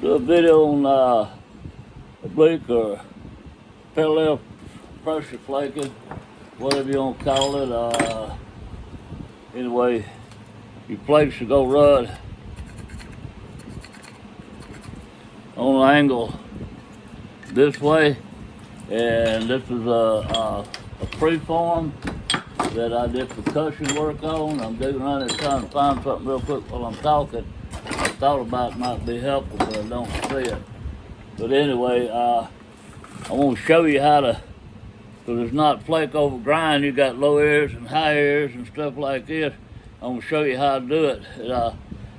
do a video on oblique or parallel pressure flaking, whatever you want to call it. Anyway, your plates should go rud on an angle this way, and this is a preform that I did percussion work on. I'm digging around there trying to find something real quick while I'm talking. I thought about it might be helpful, but I don't see it. But anyway, I want to show you how to, because it's not flake over grind. You got low airs and high airs and stuff like this. I'm gonna show you how to do it.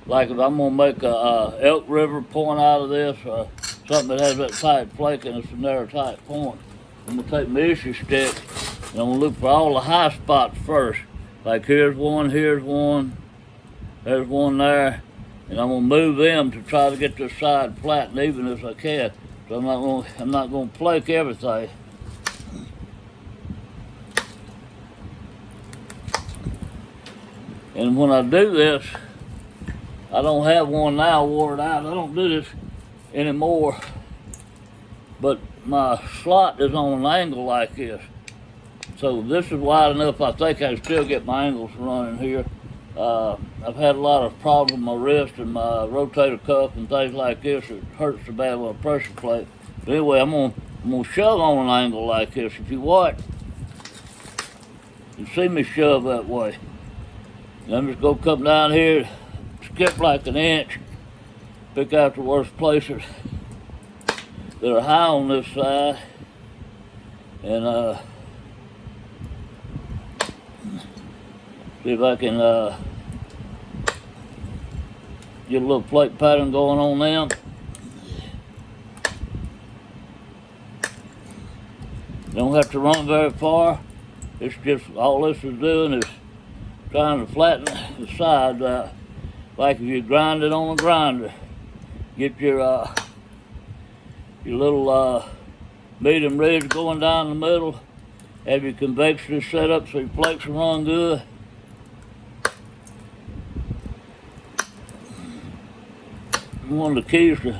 Like if I'm gonna make a Elk River point out of this, or something that has that tight flake and it's a narrow tight point, I'm gonna take my issue stick and I'm gonna look for all the high spots first. Like here's one, there's one there, and I'm gonna move them to try to get this side flat and even as I can. So I'm not gonna flake everything. And when I do this, I don't have one now wore it out. I don't do this anymore. But my slot is on an angle like this. So this is wide enough. I think I can still get my angles running here. I've had a lot of problems with my wrist and my rotator cuff and things like this. It hurts so bad with a pressure plate. But anyway, I'm gonna shove on an angle like this. If you watch, you see me shove that way. And I'm just gonna come down here, skip like an inch, pick out the worst places that are high on this side, and see if I can get a little flake pattern going on them. Don't have to run very far. It's just, all this is doing is trying to flatten the sides out, like if you grind it on a grinder. Get your little medium ridge going down the middle. Have your convexity set up so your flakes will run good. One of the keys to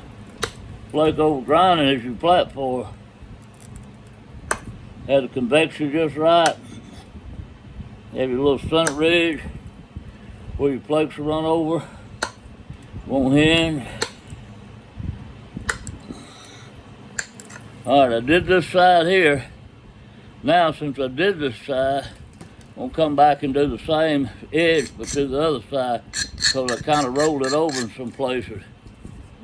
flake over grinding is your platform. Have the convexity just right. Have your little center ridge where your flakes will run over. Won't hinge. Alright, I did this side here. Now, since I did this side, I'm gonna come back and do the same edge, but do the other side, because I kind of rolled it over in some places.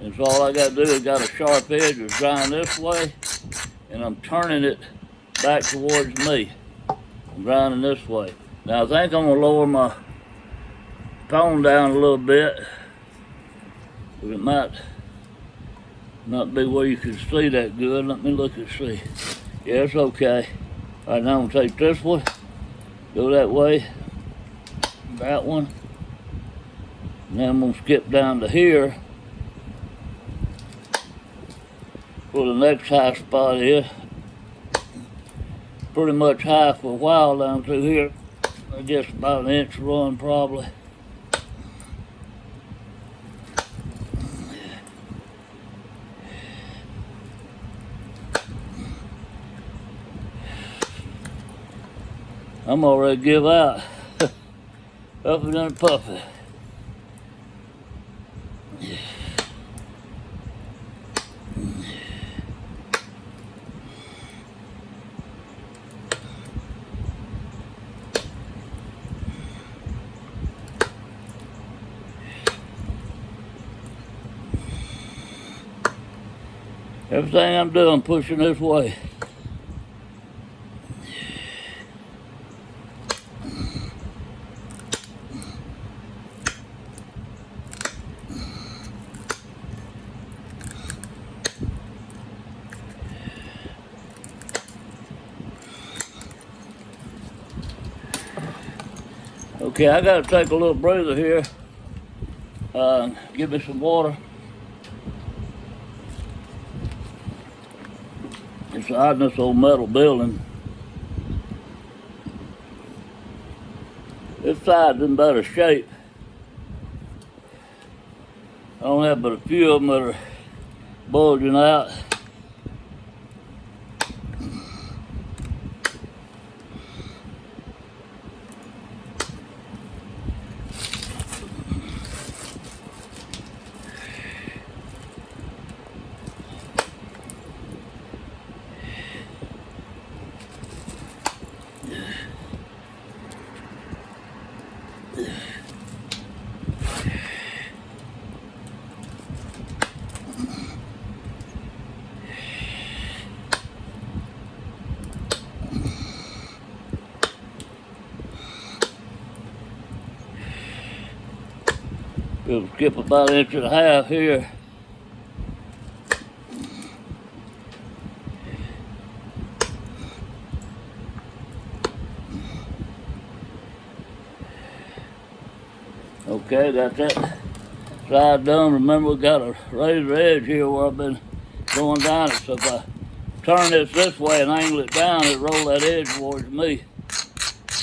And so all I gotta do is got a sharp edge is grind this way, and I'm turning it back towards me. I'm grinding this way. Now I think I'm gonna lower my tone down a little bit. It might not be where you can see that good. Let me look and see. Yeah, it's okay. All right, now I'm gonna take this one, go that way, that one, and then I'm gonna skip down to here where the next high spot is. Pretty much high for a while down through here. I guess about an inch run probably. I'm already give out. Huffing and puffing. Everything I'm doing, pushing this way. Okay, I gotta take a little breather here. Give me some water. It's out in this old metal building. This side's in better shape. I don't have but a few of them that are bulging out. We'll skip about 1.5 inches here. Okay, got that side done. Remember, we got a razor edge here where I've been going down it. So if I turn this way and angle it down, it roll that edge towards me.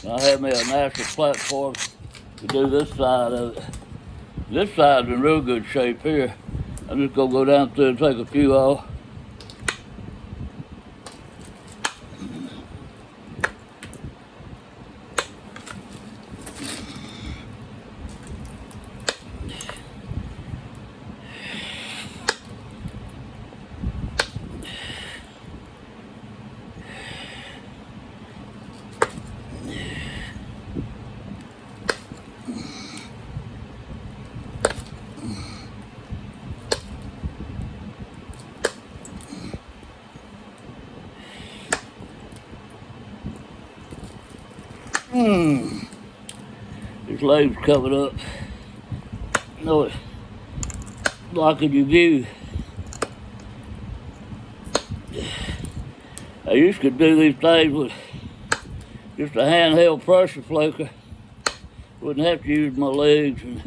And I have me a natural platform to do this side of it. This side's in real good shape here. I'm just gonna go down through and take a few off. This leg's covered up. No, it's blocking your view. I used to do these things with just a handheld pressure flaker. Wouldn't have to use my legs and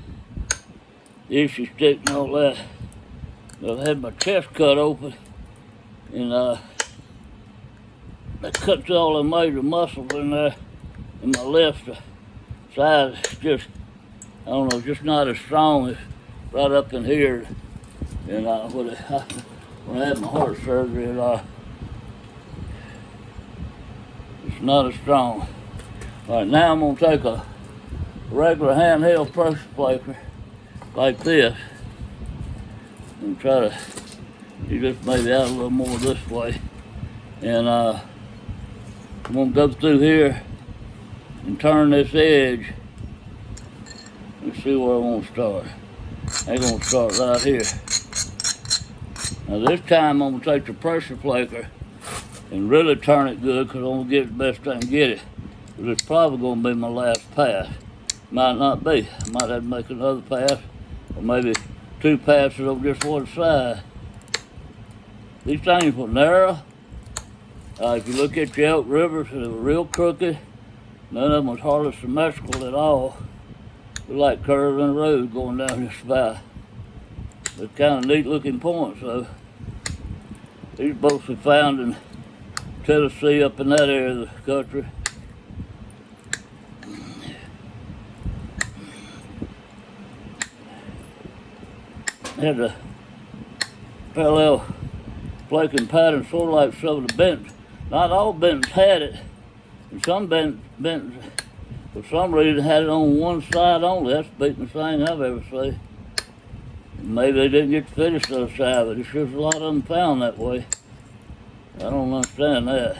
the issue stick and all that. But I had my chest cut open and that cuts all the major muscles in there. And my left side is just, I don't know, just not as strong as right up in here. And when I had my heart surgery, it's not as strong. All right, now I'm gonna take a regular handheld pressure flaker like this and try to, you just maybe out a little more this way. And I'm gonna go through here and turn this edge and see where I want to start. I'm going to start right here. Now this time I'm going to take the pressure flaker and really turn it good because I'm going to get the best I can get it. But it's probably going to be my last pass. Might not be. I might have to make another pass or maybe 2 passes over just one side. These things were narrow. If you look at the Elk Rivers, they were real crooked. None of them was hardly symmetrical at all. They're like curves in a road going down this valley. They're kind of neat looking points though. These boats we found in Tennessee, up in that area of the country. Had a parallel flaking pattern, sort of like some of the bents. Not all bents had it. And some bents, for some reason, had it on one side only. That's the beatingest thing I've ever seen. Maybe they didn't get to finish the other side, but there's just a lot of them found that way. I don't understand that.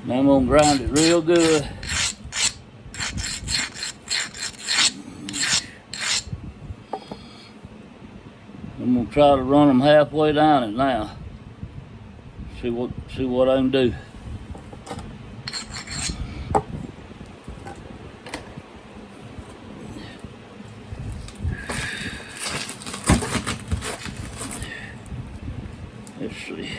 Now I'm gonna grind it real good. I'm gonna try to run them halfway down it now. See what I can do. Let's see.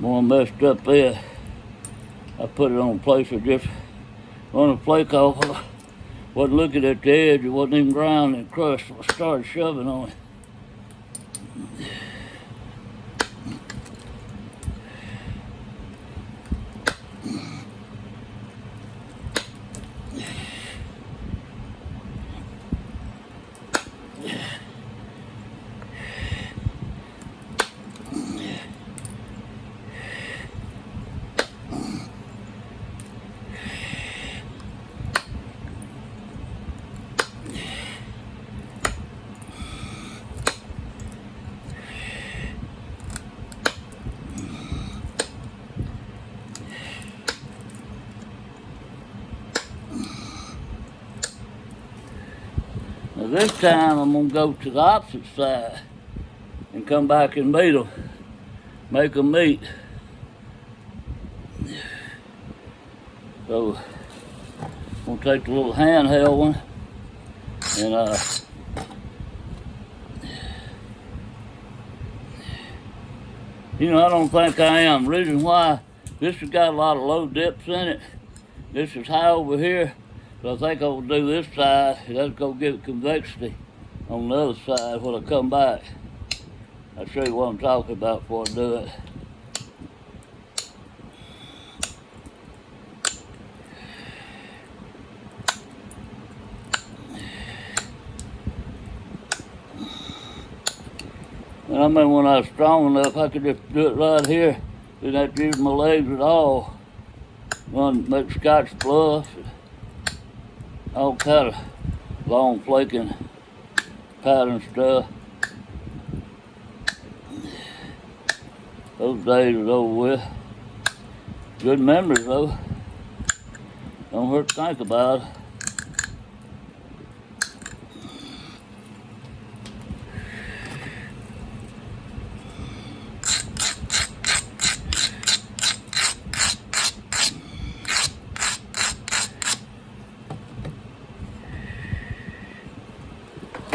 More messed up there. I put it on a place that just run a flake off. Wasn't looking at the edge, it wasn't even ground and crushed, so I started shoving on it. Now this time I'm gonna go to the opposite side and come back and meet them, make them meet. So I'm gonna take the little handheld one and you know, I don't think I am. Reason why, this has got a lot of low dips in it. This is high over here. So I think I'll do this side, let's go get convexity on the other side when I come back. I'll show you what I'm talking about before I do it. And I mean, when I was strong enough, I could just do it right here. Didn't have to use my legs at all. Make Scotch bluff. All kind of long flaking pattern stuff. Those days are over with. Good memories though. Don't hurt to think about it.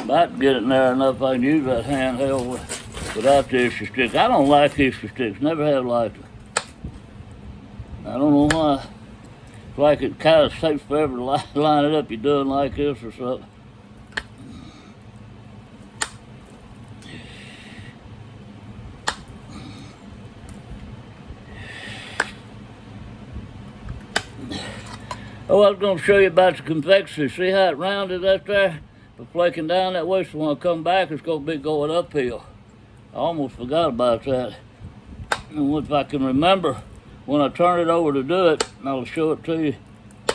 About to get it narrow enough I can use that handheld without the issue sticks. I don't like issue sticks, never have liked them. I don't know why. It's like it kind of takes forever to line it up. You're doing like this or something. Oh, I was going to show you about the convexity. See how it rounded that there? Flaking down that way, so when I come back, it's going to be going uphill. I almost forgot about that. And if I can remember, when I turn it over to do it, and I'll show it to you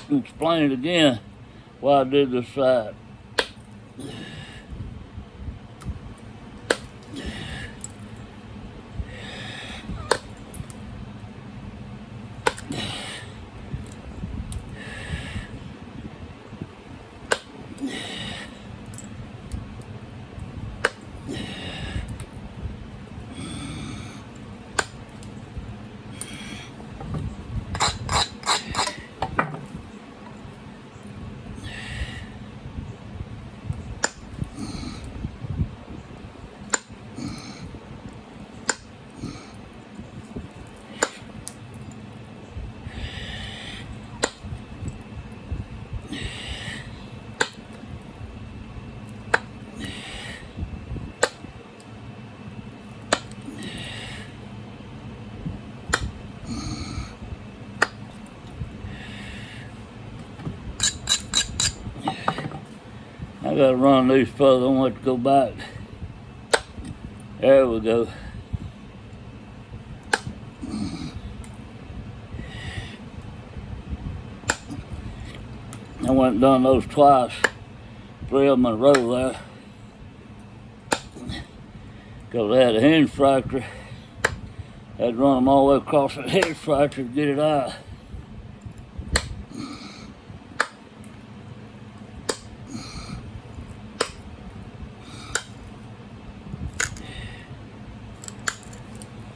and explain it again why I did this side. I gotta run these further, I don't want to go back. There we go. I went and done those twice, 3 of them in a row there. Because I had a hinge fracture. Had to run them all the way across that hinge fracture to get it out.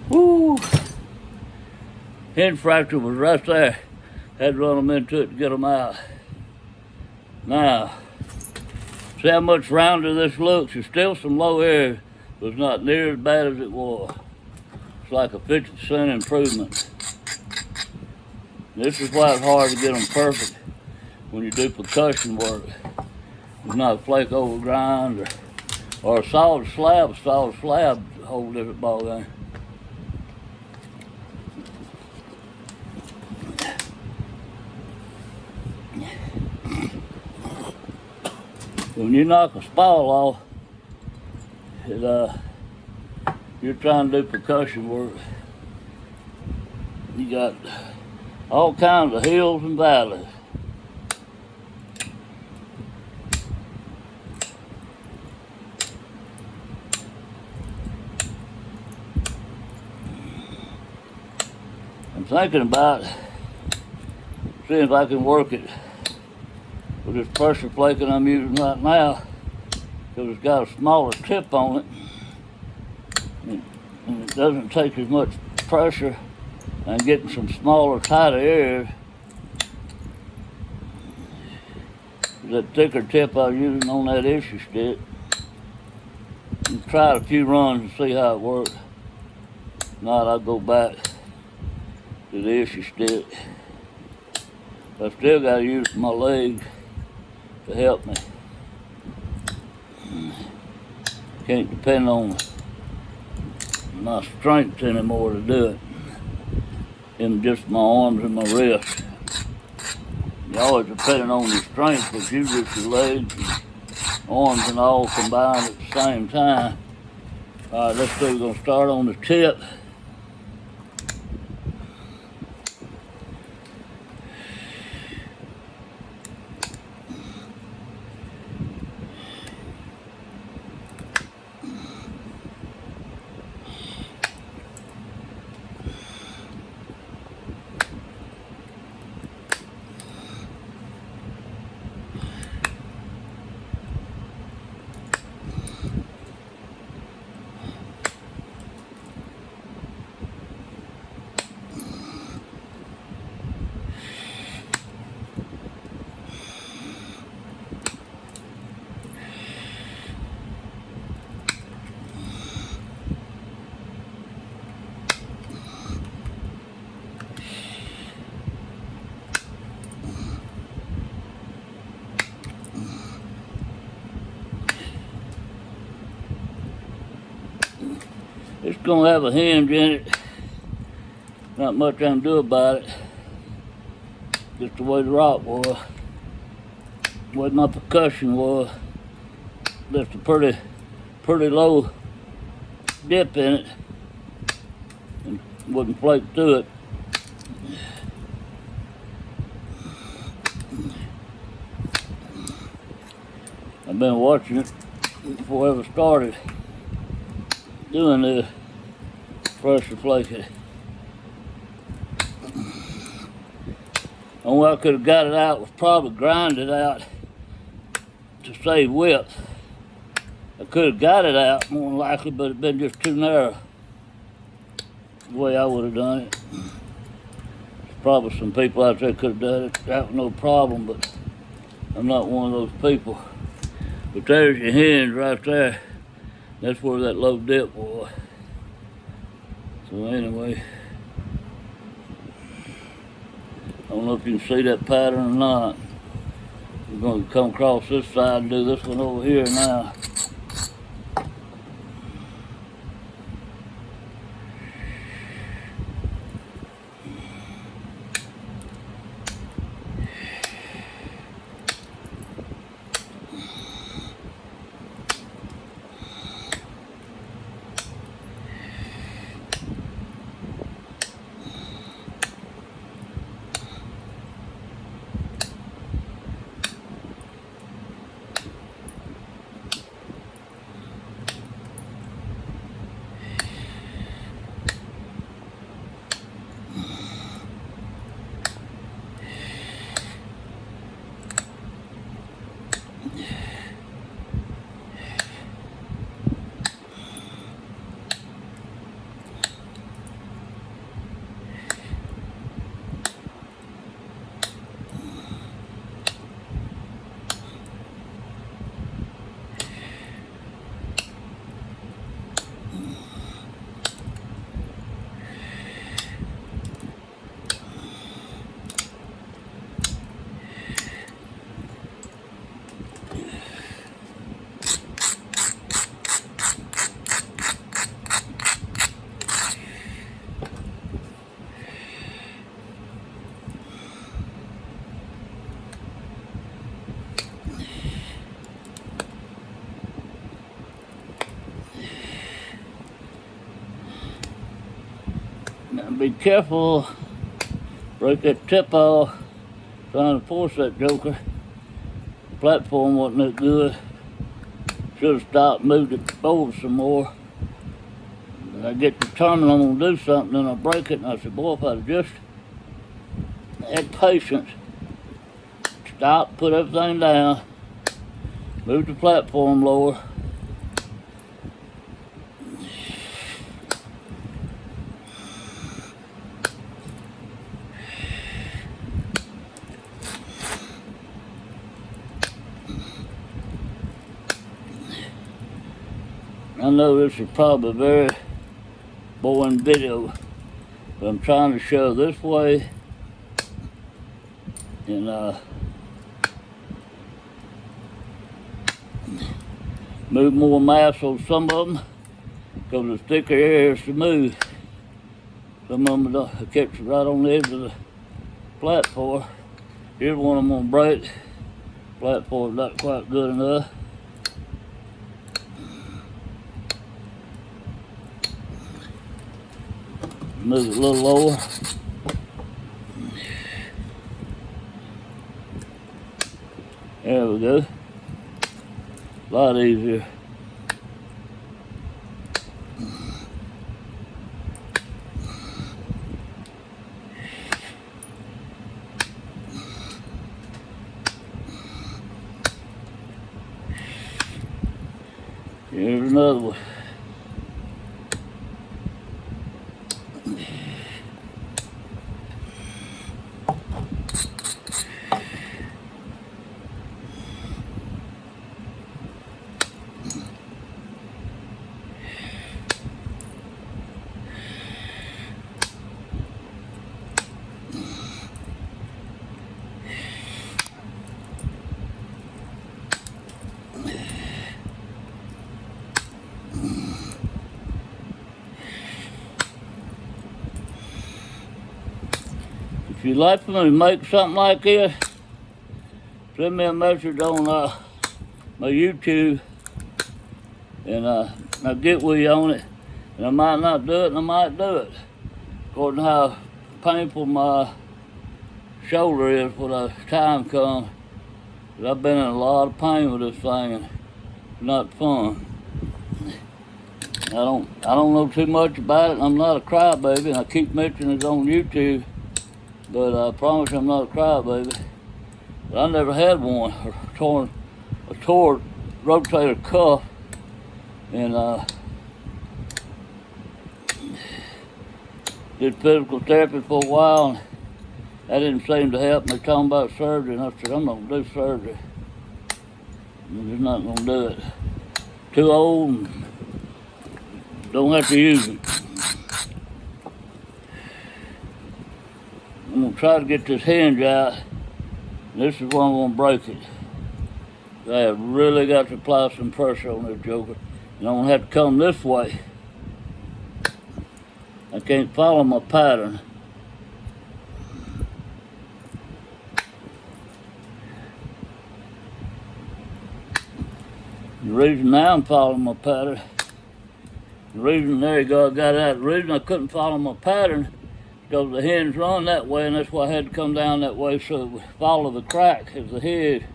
Woo! Hinge fracture was right there. Had to run them into it to get them out. Now, see how much rounder this looks? There's still some low areas, but it's not near as bad as it was. It's like a 50% improvement. This is why it's hard to get them perfect when you do percussion work. It's not a flake over grind or a solid slab. A solid slab, a whole different ballgame. When you knock a spall off, you're trying to do percussion work. You got all kinds of hills and valleys. I'm thinking about seeing if I can work it with this pressure flaking I'm using right now, because it's got a smaller tip on it, and it doesn't take as much pressure. I'm getting some smaller, tighter areas. That thicker tip I was using on that issue stick. And tried a few runs to see how it worked. If not, I'll go back to the issue stick. I still got to use my legs to help me. Can't depend on my strength anymore to do it. In just my arms and my wrists. You're always depending on your strength, but you just your legs and arms and all combined at the same time. All right, let's see, we're gonna start on the tip. It's gonna have a hinge in it. Not much I can do about it. Just the way the rock was. The way my percussion was. Just a pretty low dip in it. And wouldn't flake through it. I've been watching it before I ever started doing this pressure flaking. Only way I could have got it out was probably grind it out to save width. I could have got it out more than likely, but it'd been just too narrow the way I would have done it. There's probably some people out there could have done it without no problem, but I'm not one of those people. But there's your hinge right there. That's where that low dip was. So anyway, I don't know if you can see that pattern or not. We're going to come across this side and do this one over here now. Now be careful, break that tip off, trying to force that joker. The platform wasn't that good. Should have stopped, moved it forward some more. I get determined I'm gonna do something, and I break it, and I said, boy, if I'd just had patience, stop, put everything down, move the platform lower. I know this is probably a very boring video, but I'm trying to show this way and move more mass on some of them because the thicker areas to move. Some of them don't catch right on the edge of the platform. Here's one I'm gonna break. Platform's not quite good enough. Move it a little lower. There we go. A lot easier. Here's another one. If you'd like for me to make something like this, send me a message on my YouTube, and I'll get with you on it. And I might not do it, and I might do it, according to how painful my shoulder is when the time comes. But I've been in a lot of pain with this thing, and it's not fun. I don't know too much about it. I'm not a crybaby, and I keep mentioning it on YouTube. But I promise I'm not a crybaby. But I never had one. A tore rotator cuff, and did physical therapy for a while, and that didn't seem to help me. Talking about surgery, and I said, I'm not gonna do surgery. I'm just not gonna do it. Too old, and don't have to use it. I'm gonna try to get this hinge out. This is where I'm gonna break it. I have really got to apply some pressure on this joker. And I'm gonna have to come this way. I can't follow my pattern. The reason now I'm following my pattern, the reason, there you go, I got that. The reason I couldn't follow my pattern because the hinge run that way, and that's why I had to come down that way so it would follow the crack as the head.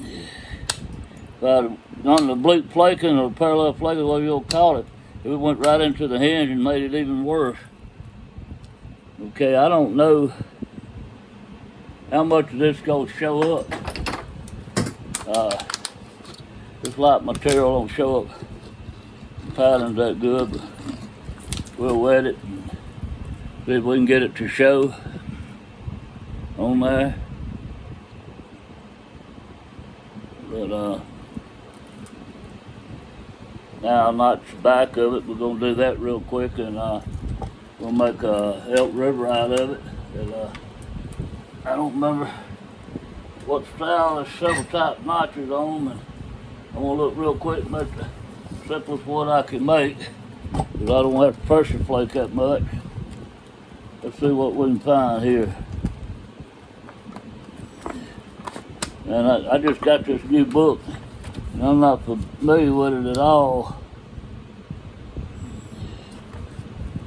If I'd done the oblique flaking or parallel flaking, whatever you'll call it, it went right into the hinge and made it even worse. Okay, I don't know how much of this is going to show up. This light material don't show up patterns that good, but we'll wet it and see if we can get it to show on there. But now I'll notch the back of it. We're gonna do that real quick, and we'll make a Elk River out of it. And I don't remember what style. There's several type notches on them, and I'm gonna look real quick and make the simplest one I can make, because I don't have to pressure flake that much. Let's see what we can find here. And I just got this new book, and I'm not familiar with it at all.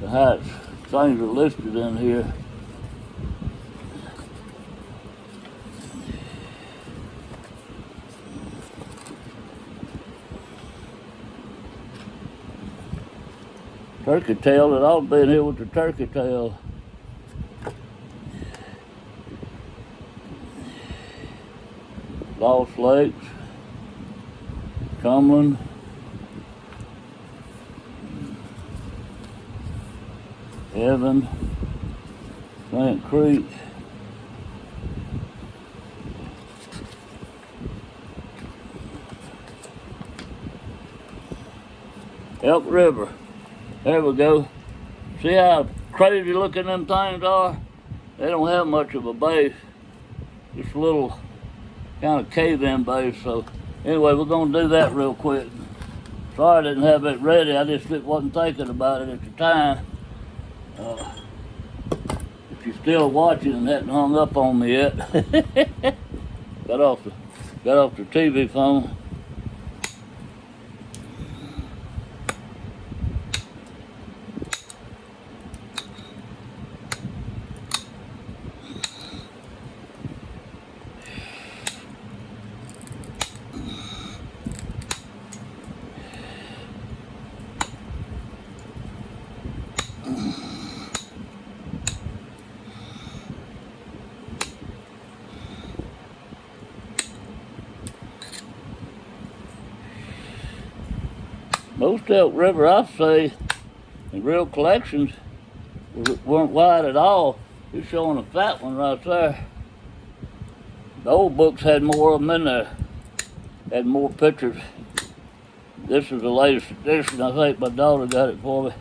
the heights. Things are listed in here. Turkey tail, it ought to be in here with the turkey tail. Lost Lakes, Cumberland, Evan, Plant Creek, Elk River. There we go. See how crazy looking them things are? They don't have much of a base. Just a little kind of cave-in base. So anyway, we're gonna do that real quick. Sorry I didn't have it ready. I just wasn't thinking about it at the time. If you're still watching and hadn't hung up on me yet, got off the TV phone. Most Elk River, I say, in real collections, weren't wide at all. You're showing a fat one right there. The old books had more of them in there, had more pictures. This is the latest edition. I think my daughter got it for me.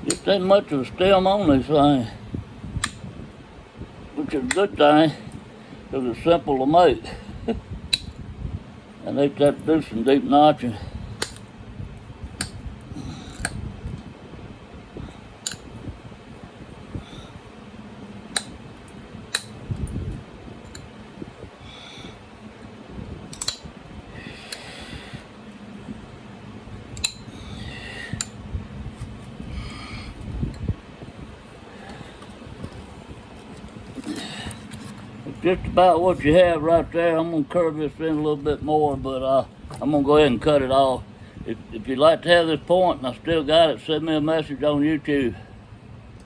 Just ain't much of a stem on this thing, which is a good thing, because it's simple to make. And they have to do some deep notching. Just about what you have right there. I'm gonna curve this in a little bit more, but I'm gonna go ahead and cut it off. If you'd like to have this point and I still got it, send me a message on YouTube.